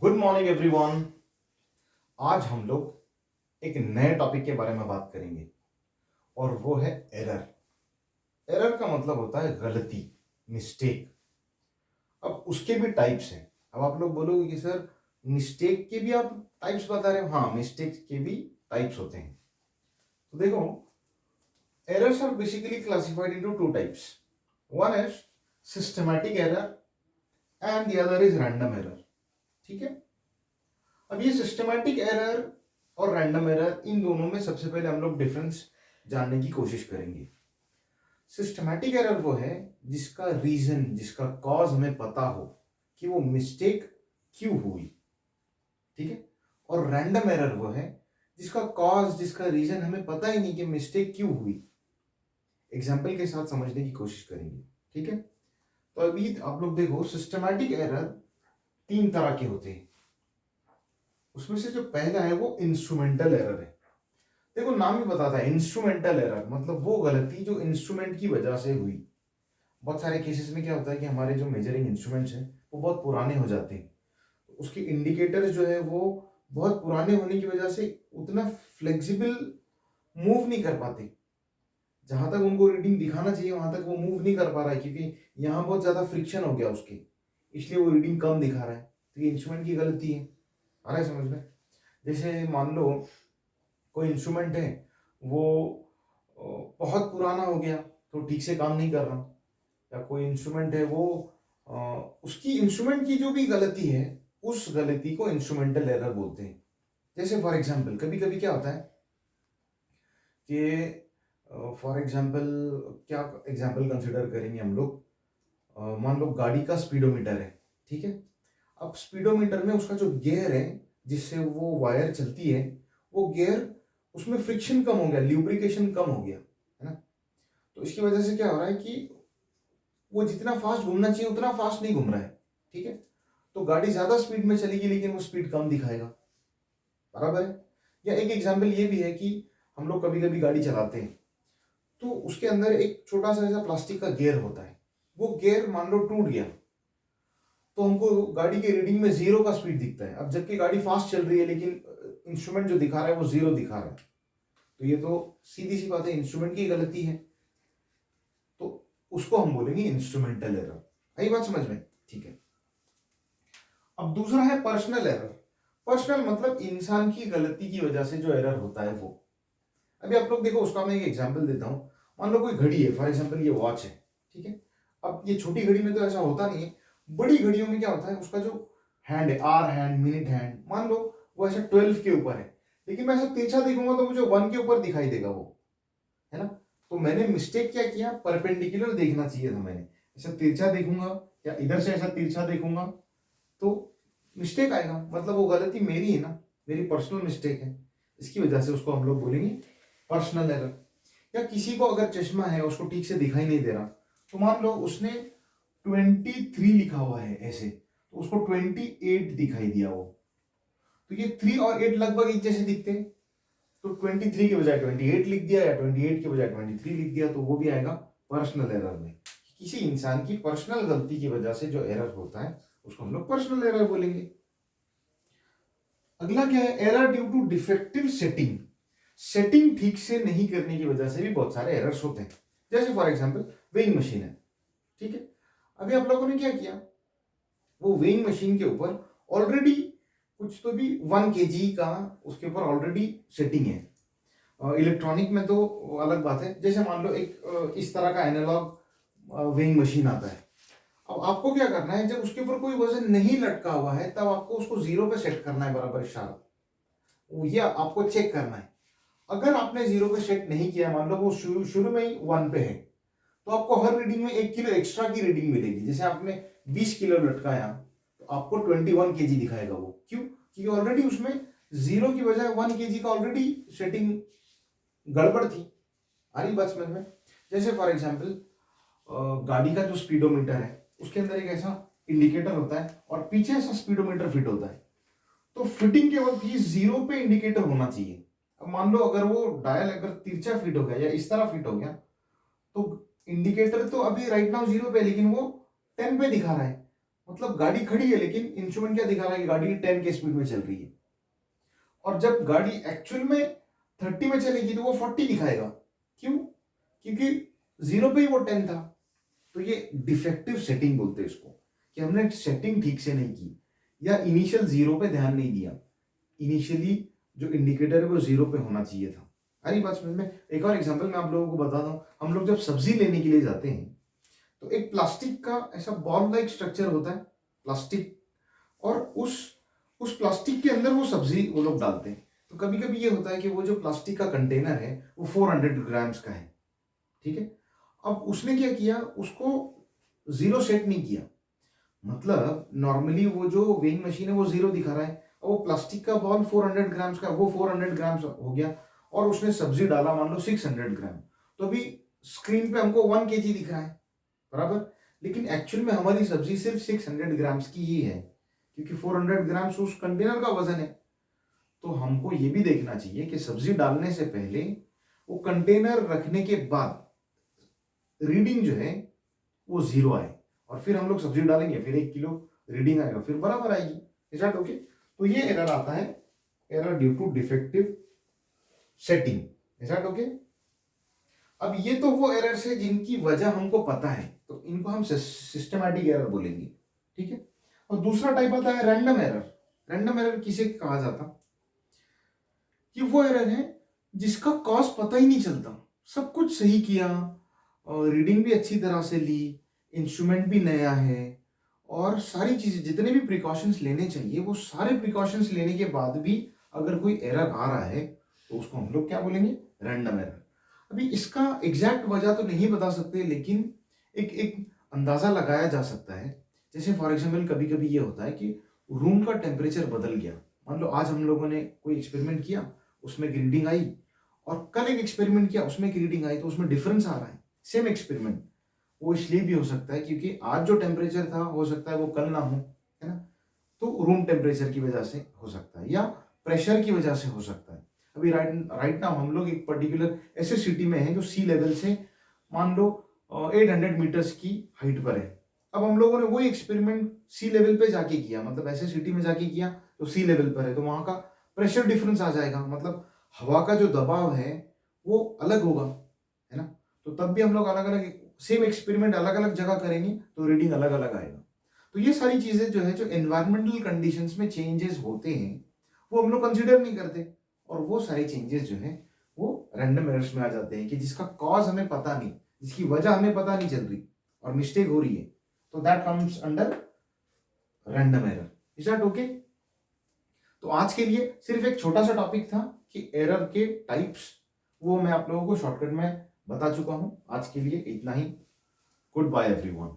Good morning everyone. आज हम लोग एक नए टॉपिक के बारे में बात करेंगे और वो है एरर। एरर का मतलब होता है गलती, मिस्टेक। अब उसके भी टाइप्स हैं। अब आप लोग बोलोगे कि सर मिस्टेक के भी आप टाइप्स बता रहे हो। हाँ, मिस्टेक के भी टाइप्स होते हैं। तो देखो, errors are basically classified into two types. One is systematic error and the other is random error. ठीक है। अब ये सिस्टमैटिक एरर और रैंडम एरर, इन दोनों में सबसे पहले हम लोग डिफरेंस जानने की कोशिश करेंगे। सिस्टमैटिक एरर वो है जिसका रीजन, जिसका कॉज हमें पता हो कि वो मिस्टेक क्यों हुई। ठीक है। और रैंडम एरर वो है जिसका कॉज, जिसका रीजन हमें पता ही नहीं कि मिस्टेक क्यों हुई। एग्जाम्पल के साथ समझने की कोशिश करेंगे। ठीक है। तो अभी आप लोग देखो, सिस्टमैटिक एरर तीन तरह के होते हैं। उसमें से जो पहला है वो इंस्ट्रूमेंटल एरर है। देखो, नाम ही बताता है इंस्ट्रूमेंटल एरर, मतलब वो गलती जो इंस्ट्रूमेंट की वजह से हुई। बहुत सारे केसेस में क्या होता है कि हमारे जो मेजरिंग इंस्ट्रूमेंट्स हैं वो बहुत पुराने हो जाते हैं। उसके इंडिकेटर्स जो है वो बहुत पुराने होने की वजह से उतना फ्लेक्सिबल मूव नहीं कर पाते। जहां तक उनको रीडिंग दिखाना चाहिए वहां तक वो मूव नहीं कर पा रहा है, क्योंकि यहाँ बहुत ज्यादा फ्रिक्शन हो गया उसके, इसलिए वो रीडिंग कम दिखा रहा है। तो ये इंस्ट्रूमेंट की गलती है। आ रहा है समझ में? जैसे मान लो कोई इंस्ट्रूमेंट है, वो बहुत पुराना हो गया तो ठीक से काम नहीं कर रहा। या कोई इंस्ट्रूमेंट है वो उसकी इंस्ट्रूमेंट की जो भी गलती है, उस गलती को इंस्ट्रूमेंटल एरर बोलते हैं। जैसे फॉर एग्जांपल कभी कभी क्या होता है कि फॉर एग्जांपल, क्या एग्जांपल कंसिडर करेंगे हम लोग। मान लो गाड़ी का स्पीडोमीटर है। ठीक है। अब स्पीडोमीटर में उसका जो गियर है, जिससे वो वायर चलती है, वो गियर, उसमें फ्रिक्शन कम हो गया, ल्यूब्रिकेशन कम हो गया, है ना। तो इसकी वजह से क्या हो रहा है कि वो जितना फास्ट घूमना चाहिए उतना फास्ट नहीं घूम रहा है। ठीक है। तो गाड़ी ज्यादा स्पीड में चलेगी लेकिन वो स्पीड कम दिखाएगा। बराबर है। या एक एग्जांपल ये भी है कि हम लोग कभी कभी गाड़ी चलाते हैं तो उसके अंदर एक छोटा सा ऐसा प्लास्टिक का गियर होता है। वो गियर मान लो टूट गया तो हमको गाड़ी के रीडिंग में जीरो का स्पीड दिखता है। अब जबकि गाड़ी फास्ट चल रही है लेकिन इंस्ट्रूमेंट जो दिखा रहा है वो जीरो दिखा रहा है। तो ये तो सीधी सी बात है, इंस्ट्रूमेंट की गलती है। तो उसको हम बोलेंगे इंस्ट्रूमेंटल एरर। आई बात समझ में? ठीक है। अब दूसरा है पर्सनल एरर। पर्सनल मतलब इंसान की गलती की वजह से जो एरर होता है वो। अभी आप लोग देखो, उसका मैं एक एग्जांपल देता हूं। मान लो कोई घड़ी है, फॉर एग्जांपल ये वॉच है। ठीक है। अब ये छोटी घड़ी में तो ऐसा होता नहीं है। बड़ी घड़ियों में क्या होता है, उसका जो हैंड है, आर हैंड, मिनट हैंड, मान लो वो ऐसा 12 के ऊपर है, लेकिन मैं ऐसा तिरछा देखूंगा तो मुझे 1 के ऊपर दिखाई देगा वो, है ना। तो मैंने मिस्टेक क्या किया, परपेंडिकुलर देखना चाहिए था मैंने। ऐसा तिरछा देखूंगा या इधर से ऐसा तिरछा देखूंगा तो मिस्टेक आएगा, मतलब वो गलती मेरी है ना, मेरी पर्सनल मिस्टेक है। इसकी वजह से उसको हम लोग बोलेंगे पर्सनल एरर। या किसी को अगर चश्मा है, उसको ठीक से दिखाई नहीं दे रहा, तो मान लो उसने 23 लिखा हुआ है ऐसे, तो उसको 28 दिखाई दिया वो। तो ये 3 और 8 लगभग एक जैसे दिखते हैं, तो 23 के बजाय 28 लिख दिया या 28 के बजाय 23 लिख दिया, तो वो भी आएगा पर्सनल एरर में। किसी इंसान की पर्सनल गलती की वजह से जो एरर होता है उसको हम लोग पर्सनल एरर बोलेंगे। अगला क्या है, error due to defective setting. Setting ठीक से नहीं करने की वजह से भी बहुत सारे एरर्स होते हैं। जैसे फॉर एग्जांपल वेइंग मशीन है। ठीक है। अभी आप लोगों ने क्या किया, वो वेइंग मशीन के ऊपर ऑलरेडी कुछ तो भी 1 kg का उसके ऊपर ऑलरेडी सेटिंग है। इलेक्ट्रॉनिक में तो अलग बात है। जैसे मान लो एक इस तरह का एनालॉग वेइंग मशीन आता है। अब आपको क्या करना है, जब उसके ऊपर कोई वजन नहीं लटका हुआ है तब आपको उसको जीरो पे सेट करना है, बराबर इशारा। ये आपको चेक करना है। अगर आपने जीरो पे सेट नहीं किया, मान लो वो शुरू शुरू में ही 1 पे है, तो आपको हर रीडिंग में 1 किलो एक्स्ट्रा की रीडिंग मिलेगी। जैसे आपने 20 किलो लटकाया तो आपको 21 kg दिखाएगा वो। क्यों? क्योंकि ऑलरेडी उसमें जीरो की बजाय 1 kg का ऑलरेडी सेटिंग गड़बड़ थी। आ रही बात समझ में? जैसे फॉर एग्जाम्पल गाड़ी का जो स्पीडोमीटर है उसके अंदर एक ऐसा इंडिकेटर होता है और पीछे ऐसा स्पीडोमीटर फिट होता है। तो फिटिंग के वक्त ये जीरो पे इंडिकेटर होना चाहिए। अब मान लो अगर वो डायल अगर तिरछा फिट हो गया या इस तरह फिट हो गया, तो इंडिकेटर तो अभी राइट नाउ जीरो पे है लेकिन वो 10 पे दिखा रहा है। मतलब गाड़ी खड़ी है लेकिन इंस्ट्रूमेंट क्या दिखा रहा है कि गाड़ी 10 के स्पीड में चल रही है, और जब गाड़ी एक्चुअल में 30 में चलेगी तो वो 40 दिखाएगा। क्यों? क्योंकि जीरो पे ही वो 10 था। तो ये डिफेक्टिव सेटिंग बोलते हैं इसको, कि हमने सेटिंग ठीक से नहीं की या इनिशियल जीरो पे ध्यान नहीं दिया। इनिशियली जो इंडिकेटर है वो जीरो पे होना चाहिए था। अरे बात समझ में। एक और एग्जांपल मैं आप लोगों को बताता हूँ। हम लोग जब सब्जी लेने के लिए जाते हैं तो एक प्लास्टिक का ऐसा बॉल लाइक स्ट्रक्चर होता है, प्लास्टिक, और उस प्लास्टिक के अंदर वो सब्जी वो लोग डालते हैं। तो कभी कभी ये होता है कि वो जो प्लास्टिक का कंटेनर है वो 400 ग्राम्स का है, ठीक है। अब उसने क्या किया, उसको जीरो सेट नहीं किया। मतलब नॉर्मली वो जो वेइंग मशीन है वो जीरो दिखा रहा है, और वो प्लास्टिक का बॉल 400 ग्राम्स का, वो 400 ग्राम्स हो गया, और उसने सब्जी डाला मान लो 600 ग्राम। तो अभी स्क्रीन पे हमको 1 kg दिख रहा है, बराबर। लेकिन एक्चुअल में हमारी सब्जी सिर्फ 600 ग्राम्स की ही है, क्योंकि 400 ग्राम्स उस कंटेनर का वजन है। तो हमको ये भी देखना चाहिए कि सब्जी डालने से पहले वो कंटेनर रखने के बाद रीडिंग जो है वो जीरो आए, और फिर हम लोग सब्जी डालेंगे, फिर 1 किलो रीडिंग आएगा, फिर बराबर आएगी। Is that okay? तो ये एरर आता है, error due to defective setting. Is that okay? अब ये तो वो एरर्स है जिनकी वजह हमको पता है, तो इनको हम सिस्टमैटिक एरर बोलेंगे, ठीक है। और दूसरा टाइप आता है रैंडम एरर। रैंडम एरर किसे कहा जाता? कि वो एरर है जिसका कॉज पता ही नहीं चलता, सब कुछ सही किया, और रीडिंग भी अच्छी तरह से ली, इंस्ट्रूमेंट भी नया है, और सारी चीजें जितने भी प्रिकॉशंस लेने चाहिए वो सारे प्रिकॉशंस लेने के बाद भी अगर कोई एरर आ रहा है तो उसको हम लोग क्या बोलेंगे? Random error. अभी इसका एग्जैक्ट वजह तो नहीं बता सकते, लेकिन एक एक अंदाजा लगाया जा सकता है। जैसे फॉर एग्जाम्पल कभी कभी ये होता है कि रूम का टेम्परेचर बदल गया। मान लो आज हम लोगों ने कोई एक्सपेरिमेंट किया, उसमें एक रीडिंग आई, और कल एक एक्सपेरिमेंट किया, उसमें एक रीडिंग आई, तो उसमें डिफरेंस आ रहा है। सेम एक्सपेरिमेंट, वो इसलिए भी हो सकता है क्योंकि आज जो टेम्परेचर था हो सकता है वो कल ना हो, है ना। तो रूम टेम्परेचर की वजह से हो सकता है, या प्रेशर की वजह से हो सकता है। अभी राइट नाउ हम लोग एक पर्टिकुलर ऐसे सिटी में है जो सी लेवल से मान लो 800 मीटर्स की हाइट पर है। अब हम लोगों ने वही एक्सपेरिमेंट सी लेवल पे जाके किया, मतलब ऐसे सिटी में जाके किया तो सी लेवल पर है, तो वहां का प्रेशर डिफरेंस आ जाएगा, मतलब हवा का जो दबाव है वो अलग होगा, है ना। तो तब भी हम लोग अलग अलग सेम एक्सपेरिमेंट अलग अलग जगह करेंगे तो रीडिंग अलग अलग आएगा। तो ये सारी चीजें जो है, जो एनवायरमेंटल कंडीशंस में चेंजेस होते हैं वो हम लोग कंसिडर नहीं करते, और वो सारे चेंजेस जो है वो रैंडम एरर्स में आ जाते हैं, कि जिसका कॉज हमें पता नहीं, जिसकी वजह हमें पता नहीं चल रही और मिस्टेक हो रही है, तो that comes under random error. Is that okay? तो आज के लिए सिर्फ एक छोटा सा टॉपिक था कि एरर के टाइप्स, वो मैं आप लोगों को शॉर्टकट में बता चुका हूं। आज के लिए इतना ही। Good bye everyone.